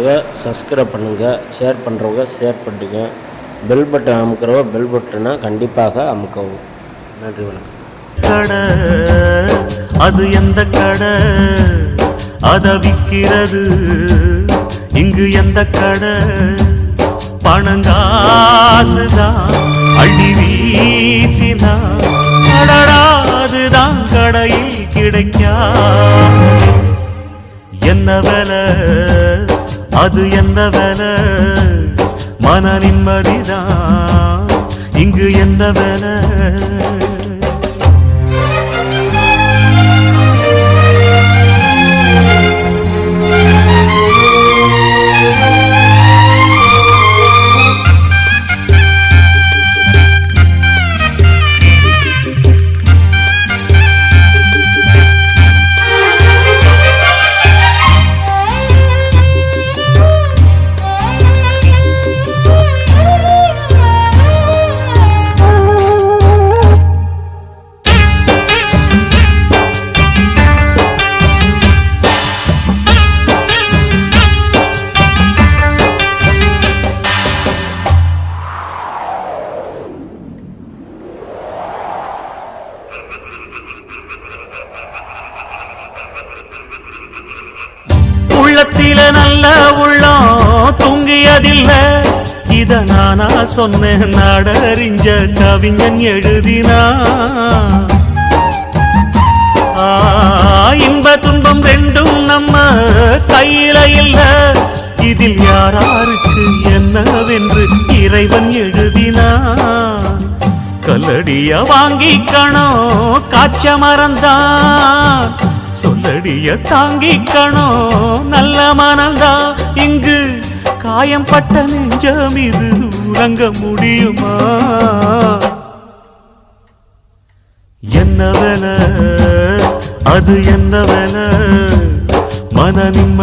பண்ணுறவங்க சப்ஸ்கிரைப் பண்ணுங்கள், ஷேர் பண்ணுறவங்க ஷேர் பண்ணுங்க, பெல் பட்டன் அமுக்கிறவங்க பெல் பட்டனை கண்டிப்பாக அமுக்கவும். நன்றி, வணக்கம். கடை அது எந்த கடை, அத விக்கிறது இங்கு எந்த கடை, பணங்காசுதான் அள்ளி வீசிதான் அடடாதுதான் கடையில் கிடைக்கா. என்ன வேலை அது என்ன வேலை, மன நிம்மதிதான் இங்கு என்ன வேலை. உள்ளத்தில நல்ல உள்ளம் தூங்கியதில்ல, இத நானா சொன்னேன் நாடறிஞ்ச கவிஞன் எழுதினா. இன்ப துன்பம் ரெண்டும் நம்ம கையில இல்ல, இதில் யாராருக்கு என்னவென்று இறைவன் எழுதினா. கல்லடிய வாங்கிக்கணும் காய்ச்ச மறந்தான், சொல்லடிய தாங்கிக்கணும் நல்ல மனந்தா. இங்கு காயம் பட்ட நெஞ்சம் இது உறங்க முடியுமா. என்ன வேலை அது என்ன வேலை, மன நிம்மதி